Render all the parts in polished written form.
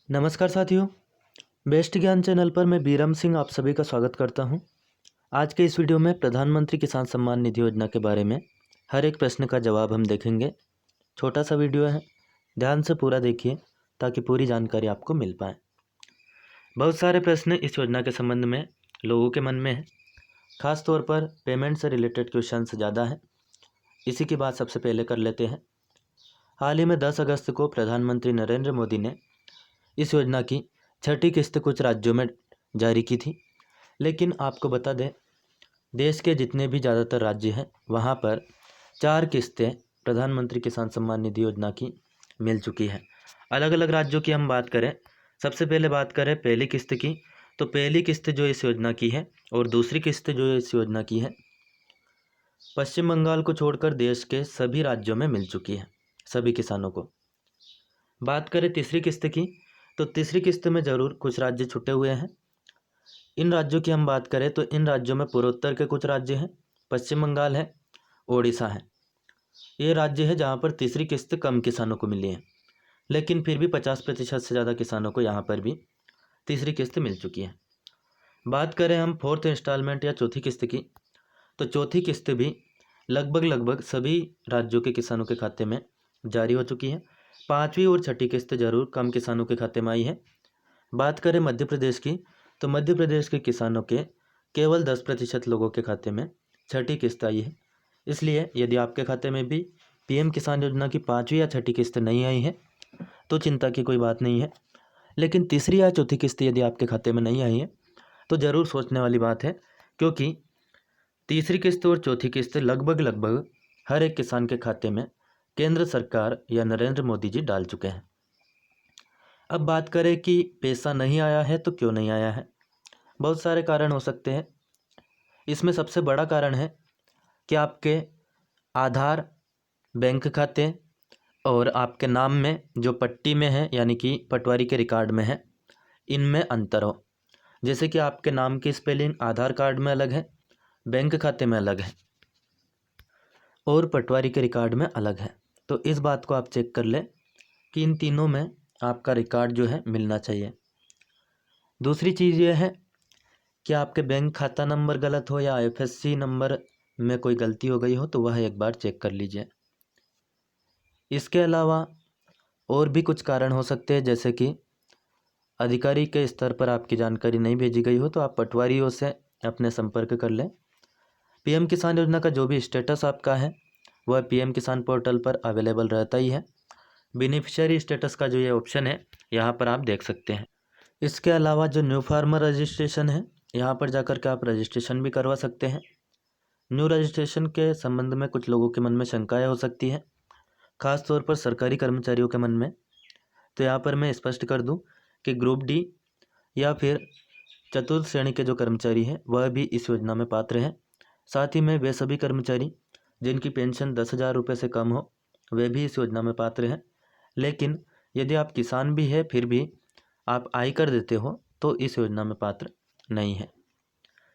नमस्कार साथियों। बेस्ट ज्ञान चैनल पर मैं बीरम सिंह आप सभी का स्वागत करता हूं। आज के इस वीडियो में प्रधानमंत्री किसान सम्मान निधि योजना के बारे में हर एक प्रश्न का जवाब हम देखेंगे। छोटा सा वीडियो है, ध्यान से पूरा देखिए ताकि पूरी जानकारी आपको मिल पाए। बहुत सारे प्रश्न इस योजना के संबंध में लोगों के मन में है, खास तौर पर पेमेंट से रिलेटेड क्वेश्चन ज़्यादा है। इसी की बात सबसे पहले कर लेते हैं। हाल ही में 10 अगस्त को प्रधानमंत्री नरेंद्र मोदी ने इस योजना की छठी किस्त कुछ राज्यों में जारी की थी, लेकिन आपको बता दें देश के जितने भी ज़्यादातर राज्य हैं वहाँ पर 4 किस्तें प्रधानमंत्री किसान सम्मान निधि योजना की मिल चुकी है। अलग अलग राज्यों की हम बात करें, सबसे पहले बात करें पहली किस्त की, तो पहली किस्त जो इस योजना की है और दूसरी किस्त जो इस योजना की है पश्चिम बंगाल को छोड़कर देश के सभी राज्यों में मिल चुकी है सभी किसानों को। बात करें तीसरी किस्त की, तो तीसरी किस्त में ज़रूर कुछ राज्य छुटे हुए हैं। इन राज्यों की हम बात करें तो इन राज्यों में पूर्वोत्तर के कुछ राज्य हैं, पश्चिम बंगाल है, ओडिशा है। ये राज्य है जहाँ पर तीसरी किस्त कम किसानों को मिली है, लेकिन फिर भी 50% से ज़्यादा किसानों को यहाँ पर भी तीसरी किस्त मिल चुकी है। बात करें हम फोर्थ इंस्टॉलमेंट या चौथी किस्त की, तो चौथी किस्त भी लगभग सभी राज्यों के किसानों के खाते में जारी हो चुकी है। पाँचवीं और छठी किस्त जरूर कम किसानों के खाते में आई है। बात करें मध्य प्रदेश की, तो मध्य प्रदेश के किसानों के केवल 10% लोगों के खाते में छठी किस्त आई है। इसलिए यदि आपके खाते में भी पीएम किसान योजना की पाँचवीं या छठी किस्त नहीं आई है तो चिंता की कोई बात नहीं है, लेकिन तीसरी या चौथी किस्त यदि आपके खाते में नहीं आई है तो ज़रूर सोचने वाली बात है, क्योंकि तीसरी किस्त और चौथी किस्त लगभग हर एक किसान के खाते में केंद्र सरकार या नरेंद्र मोदी जी डाल चुके हैं। अब बात करें कि पैसा नहीं आया है तो क्यों नहीं आया है। बहुत सारे कारण हो सकते हैं। इसमें सबसे बड़ा कारण है कि आपके आधार, बैंक खाते और आपके नाम में जो पट्टी में है यानी कि पटवारी के रिकॉर्ड में है, इनमें अंतर हो। जैसे कि आपके नाम की स्पेलिंग आधार कार्ड में अलग है, बैंक खाते में अलग है और पटवारी के रिकॉर्ड में अलग है। तो इस बात को आप चेक कर लें कि इन तीनों में आपका रिकॉर्ड जो है मिलना चाहिए। दूसरी चीज़ यह है कि आपके बैंक खाता नंबर गलत हो या आईएफएससी नंबर में कोई गलती हो गई हो तो वह एक बार चेक कर लीजिए। इसके अलावा और भी कुछ कारण हो सकते हैं, जैसे कि अधिकारी के स्तर पर आपकी जानकारी नहीं भेजी गई हो तो आप पटवारियों से अपने संपर्क कर लें। पीएम किसान योजना का जो भी स्टेटस आपका है वह पीएम किसान पोर्टल पर अवेलेबल रहता ही है। बेनिफिशियरी स्टेटस का जो ये ऑप्शन है यहाँ पर आप देख सकते हैं। इसके अलावा जो न्यू फार्मर रजिस्ट्रेशन है यहाँ पर जाकर के आप रजिस्ट्रेशन भी करवा सकते हैं। न्यू रजिस्ट्रेशन के संबंध में कुछ लोगों के मन में शंकाएं हो सकती हैं, खास तौर पर सरकारी कर्मचारियों के मन में। तो यहाँ पर मैं स्पष्ट कर दूं कि ग्रुप डी या फिर चतुर्थ श्रेणी के जो कर्मचारी हैं वह भी इस योजना में पात्र हैं। साथ ही में वे सभी कर्मचारी जिनकी पेंशन 10,000 रुपये से कम हो वे भी इस योजना में पात्र हैं। लेकिन यदि आप किसान भी है फिर भी आप आयकर देते हो तो इस योजना में पात्र नहीं है।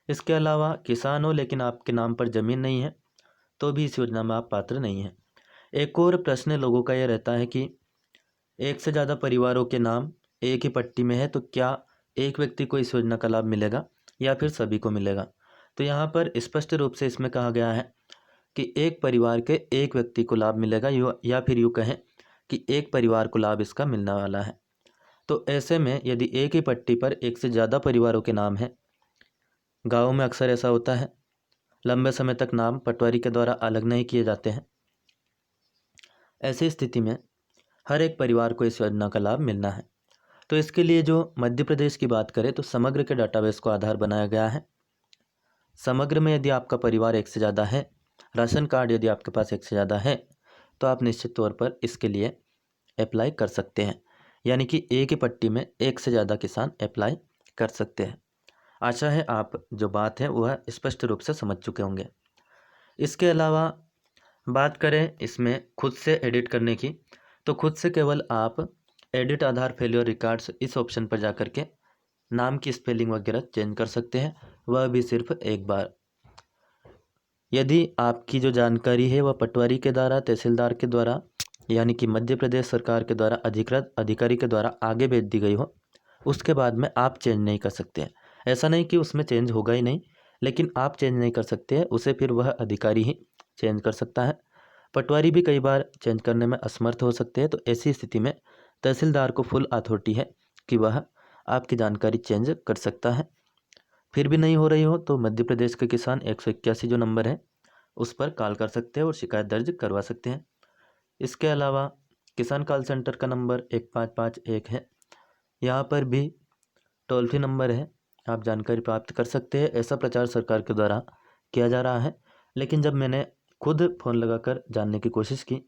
इसके अलावा किसान हो लेकिन आपके नाम पर ज़मीन नहीं है तो भी इस योजना में आप पात्र नहीं हैं। एक और प्रश्न लोगों का यह रहता है कि एक से ज़्यादा परिवारों के नाम एक ही पट्टी में है तो क्या एक व्यक्ति को इस योजना का लाभ मिलेगा या फिर सभी को मिलेगा। तो यहाँ पर स्पष्ट रूप से इसमें कहा गया है कि एक परिवार के एक व्यक्ति को लाभ मिलेगा, या फिर यूँ कहें कि एक परिवार को लाभ इसका मिलने वाला है। तो ऐसे में यदि एक ही पट्टी पर एक से ज़्यादा परिवारों के नाम हैं, गाँव में अक्सर ऐसा होता है, लंबे समय तक नाम पटवारी के द्वारा अलग नहीं किए जाते हैं। ऐसी स्थिति में हर एक परिवार को इस योजना का लाभ मिलना है। तो इसके लिए जो मध्य प्रदेश की बात करें तो समग्र के डाटाबेस को आधार बनाया गया है। समग्र में यदि आपका परिवार एक से ज़्यादा है, राशन कार्ड यदि आपके पास एक से ज़्यादा है तो आप निश्चित तौर पर इसके लिए अप्लाई कर सकते हैं, यानी कि एक ही पट्टी में एक से ज़्यादा किसान अप्लाई कर सकते हैं। आशा है आप जो बात है वह स्पष्ट रूप से समझ चुके होंगे। इसके अलावा बात करें इसमें खुद से एडिट करने की, तो खुद से केवल आप एडिट आधार फेल्योर रिकॉर्ड्स इस ऑप्शन पर जाकर के नाम की स्पेलिंग वगैरह चेंज कर सकते हैं, वह भी सिर्फ एक बार। यदि आपकी जो जानकारी है वह पटवारी के द्वारा, तहसीलदार के द्वारा यानी कि मध्य प्रदेश सरकार के द्वारा अधिकृत अधिकारी के द्वारा आगे भेज दी गई हो, उसके बाद में आप चेंज नहीं कर सकते हैं। ऐसा नहीं कि उसमें चेंज होगा ही नहीं, लेकिन आप चेंज नहीं कर सकते हैं, उसे फिर वह अधिकारी ही चेंज कर सकता है। पटवारी भी कई बार चेंज करने में असमर्थ हो सकते हैं, तो ऐसी स्थिति में तहसीलदार को फुल अथॉरिटी है कि वह आपकी जानकारी चेंज कर सकता है। फिर भी नहीं हो रही हो तो मध्य प्रदेश के किसान 181 जो नंबर है उस पर कॉल कर सकते हैं और शिकायत दर्ज करवा सकते हैं। इसके अलावा किसान कॉल सेंटर का नंबर 1551 है, यहाँ पर भी टोल फ्री नंबर है, आप जानकारी प्राप्त कर सकते हैं। ऐसा प्रचार सरकार के द्वारा किया जा रहा है, लेकिन जब मैंने खुद फ़ोन लगाकर जानने की कोशिश की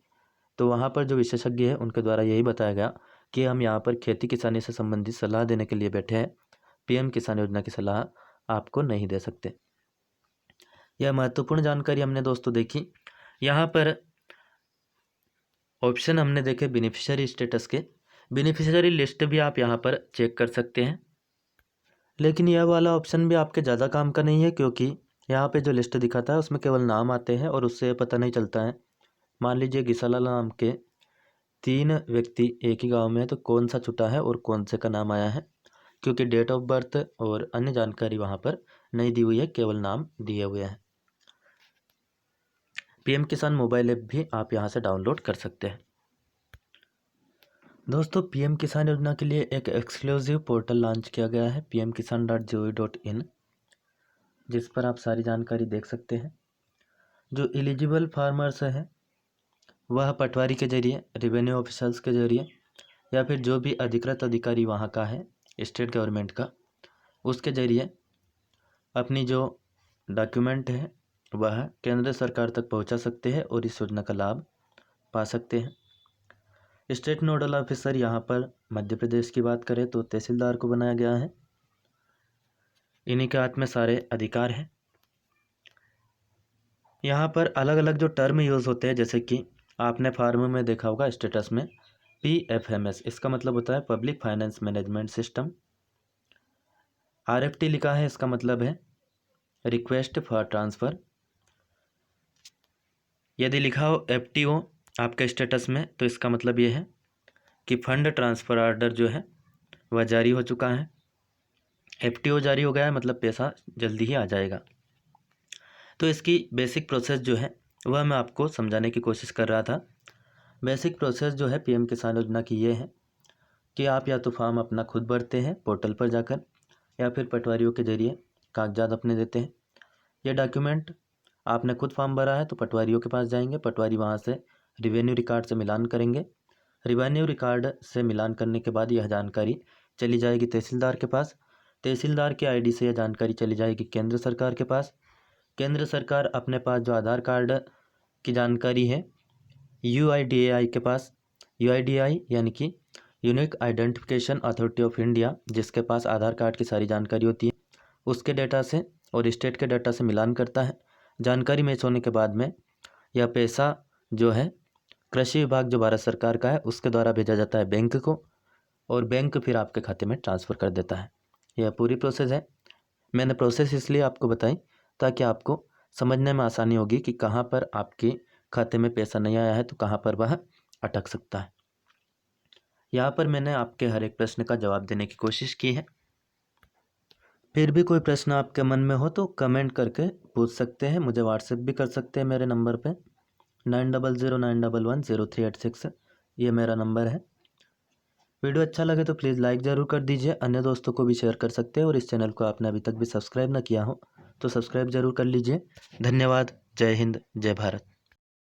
तो वहाँ पर जो विशेषज्ञ है उनके द्वारा यही बताया गया कि हम यहाँ पर खेती किसानी से संबंधित सलाह देने के लिए बैठे हैं, पीएम किसान योजना की सलाह आपको नहीं दे सकते। यह महत्वपूर्ण जानकारी हमने दोस्तों देखी। यहाँ पर ऑप्शन हमने देखे बेनिफिशियरी स्टेटस के, बेनिफिशियरी लिस्ट भी आप यहाँ पर चेक कर सकते हैं, लेकिन यह वाला ऑप्शन भी आपके ज़्यादा काम का नहीं है, क्योंकि यहाँ पे जो लिस्ट दिखाता है उसमें केवल नाम आते हैं और उससे पता नहीं चलता है। मान लीजिए घिसालाल नाम के 3 व्यक्ति एक ही गांव में है, तो कौन सा छुटा है और कौन से का नाम आया है, क्योंकि डेट ऑफ बर्थ और अन्य जानकारी वहाँ पर नहीं दी हुई है, केवल नाम दिए हुए हैं। पीएम किसान मोबाइल ऐप भी आप यहाँ से डाउनलोड कर सकते हैं। दोस्तों, पीएम किसान योजना के लिए एक एक्सक्लूसिव पोर्टल लॉन्च किया गया है pmkisan.gov.in, जिस पर आप सारी जानकारी देख सकते हैं। जो एलिजिबल फार्मर्स हैं वह पटवारी के जरिए, रेवेन्यू ऑफिसर्स के जरिए, या फिर जो भी अधिकृत अधिकारी वहाँ का है स्टेट गवर्नमेंट का, उसके जरिए अपनी जो डॉक्यूमेंट है वह केंद्र सरकार तक पहुँचा सकते हैं और इस योजना का लाभ पा सकते हैं। स्टेट नोडल ऑफिसर यहाँ पर मध्य प्रदेश की बात करें तो तहसीलदार को बनाया गया है, इन्हीं के हाथ में सारे अधिकार हैं। यहाँ पर अलग अलग जो टर्म यूज़ होते हैं, जैसे कि आपने फार्म में देखा होगा स्टेटस में PFMS, इसका मतलब होता है public finance management system. RFT लिखा है, इसका मतलब है रिक्वेस्ट फॉर ट्रांसफ़र। यदि लिखा हो FTO आपके स्टेटस में तो इसका मतलब ये है कि फंड ट्रांसफ़र ऑर्डर जो है वह जारी हो चुका है। FTO जारी हो गया है मतलब पैसा जल्दी ही आ जाएगा। तो इसकी बेसिक प्रोसेस जो है वह मैं आपको समझाने की कोशिश कर रहा था। बेसिक प्रोसेस जो है पीएम किसान योजना की ये है कि आप या तो फॉर्म अपना खुद भरते हैं पोर्टल पर जाकर, या फिर पटवारियों के जरिए कागजात अपने देते हैं। ये डॉक्यूमेंट आपने खुद फॉर्म भरा है तो पटवारियों के पास जाएंगे, पटवारी वहाँ से रिवेन्यू रिकॉर्ड से मिलान करेंगे। रिवेन्यू रिकॉर्ड से मिलान करने के बाद यह जानकारी चली जाएगी तहसीलदार के पास, तहसीलदार की ID से यह जानकारी चली जाएगी केंद्र सरकार के पास। केंद्र सरकार अपने पास जो आधार कार्ड की जानकारी है UIDAI के पास, UIDAI यानी कि unique identification authority of India, जिसके पास आधार कार्ड की सारी जानकारी होती है, उसके डेटा से और स्टेट के डाटा से मिलान करता है। जानकारी मैच होने के बाद में यह पैसा जो है कृषि विभाग जो भारत सरकार का है उसके द्वारा भेजा जाता है बैंक को, और बैंक फिर आपके खाते में ट्रांसफ़र कर देता है। यह पूरी प्रोसेस है। मैंने प्रोसेस इसलिए आपको बताई ताकि आपको समझने में आसानी होगी कि कहाँ पर आपके खाते में पैसा नहीं आया है तो कहाँ पर वह अटक सकता है। यहाँ पर मैंने आपके हर एक प्रश्न का जवाब देने की कोशिश की है। फिर भी कोई प्रश्न आपके मन में हो तो कमेंट करके पूछ सकते हैं, मुझे व्हाट्सएप भी कर सकते हैं मेरे नंबर पे 9009110386, ये मेरा नंबर है। वीडियो अच्छा लगे तो प्लीज़ लाइक ज़रूर कर दीजिए, अन्य दोस्तों को भी शेयर कर सकते हैं, और इस चैनल को आपने अभी तक भी सब्सक्राइब ना किया हो तो सब्सक्राइब ज़रूर कर लीजिए। धन्यवाद। जय हिंद, जय भारत।